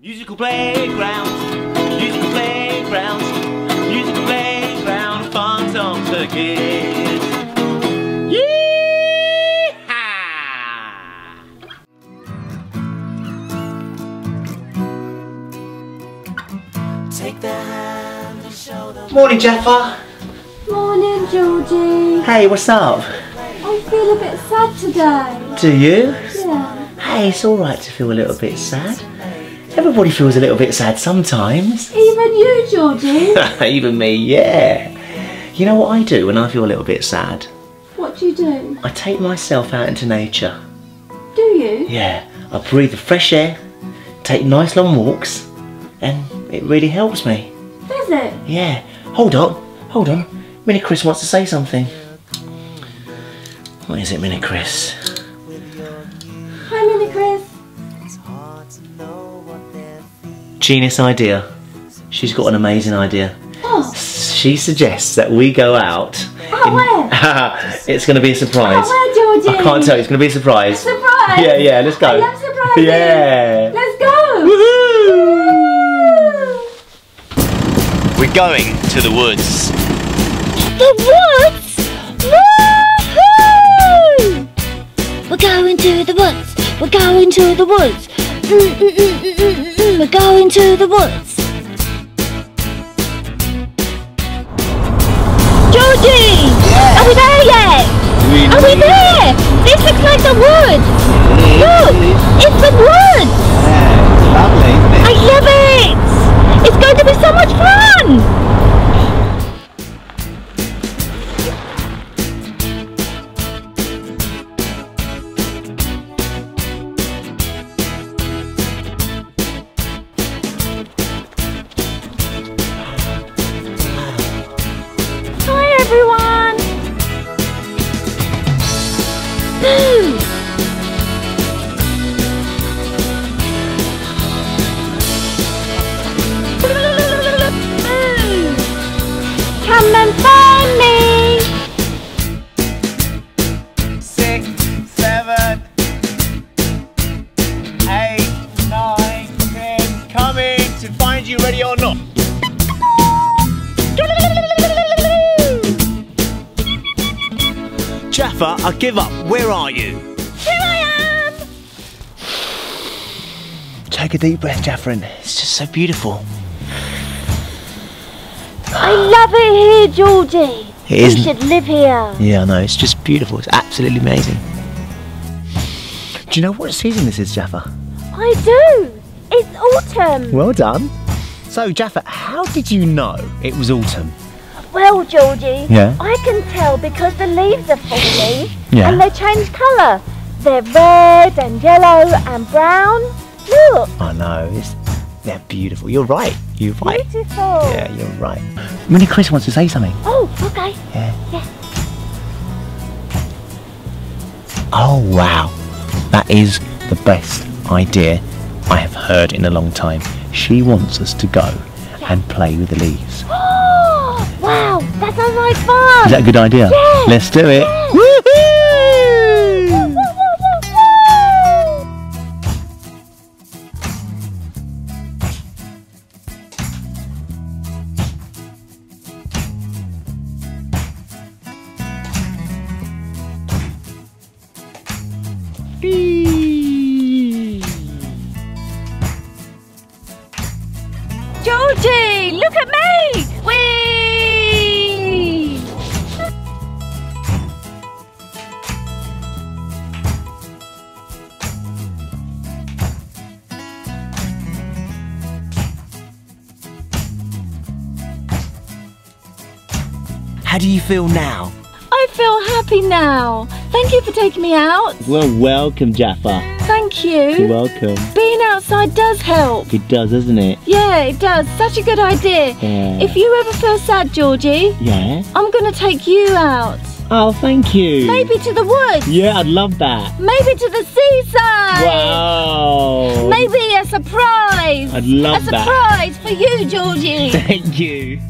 Musical playground, musical playground, musical playground, fun songs for kids. Yee-haw! Take the hand and show them. Morning, Jaffa. Morning, Georgie. Hey, what's up? I feel a bit sad today. Do you? Yeah. Hey, it's alright to feel a little bit sad. Everybody feels a little bit sad sometimes. Even you, Georgie. Even me, yeah. You know what I do when I feel a little bit sad? What do you do? I take myself out into nature. Do you? Yeah, I breathe the fresh air, take nice long walks, and it really helps me. Does it? Yeah. Hold on. Minnie Chris wants to say something. What is it, Minnie Chris? Hi, Minnie Chris. Genius idea. She's got an amazing idea. Oh. She suggests that we go out. Oh, where? It's going to be a surprise. Oh, where, Georgie? I can't tell you, it's going to be a surprise. A surprise? Yeah, let's go. I love surprises. Yeah. Let's go. Woohoo! We're going to the woods. The woods? Woohoo! We're going to the woods. We're going to the woods. We're going to the woods. Georgie! Yeah. Are we there yet? Are we there? This looks like the woods. Look! It's the woods! Yeah, it's lovely, isn't it? I love it! It's going to be so much fun! Everyone! Boo! Come and find me! 6, 7, 8, 9, 10. Coming to find you, ready or not. Jaffa, I give up. Where are you? Here I am! Take a deep breath, Jaffa. It's just so beautiful. I love it here, Georgie. It is. We should live here. Yeah, I know. It's just beautiful. It's absolutely amazing. Do you know what season this is, Jaffa? I do. It's autumn. Well done. So, Jaffa, how did you know it was autumn? Well, Georgie, Yeah? I can tell because the leaves are falling Yeah. and they change colour. They're red and yellow and brown. Look. I know. They're beautiful. You're right. You're right. Beautiful. Yeah, you're right. Minnie Chris wants to say something. Oh, okay. Yeah. Yeah. Oh, wow. That is the best idea I have heard in a long time. She wants us to go and play with the leaves. Wow, that sounds like fun. Is that a good idea? Yeah. Let's do it. Yeah. Woohoo! Georgie, look at me. Whee! How do you feel now? I feel happy now. Thank you for taking me out. Well, welcome, Jaffa. Thank You're you. welcome. Being outside does help. It does, doesn't it? Yeah, it does. Such a good idea. Yeah. If you ever feel sad, Georgie, Yeah? I'm going to take you out. Oh, thank you. Maybe to the woods. Yeah, I'd love that. Maybe to the seaside. Wow. Maybe a surprise. I'd love a that. surprise for you, Georgie. Thank you.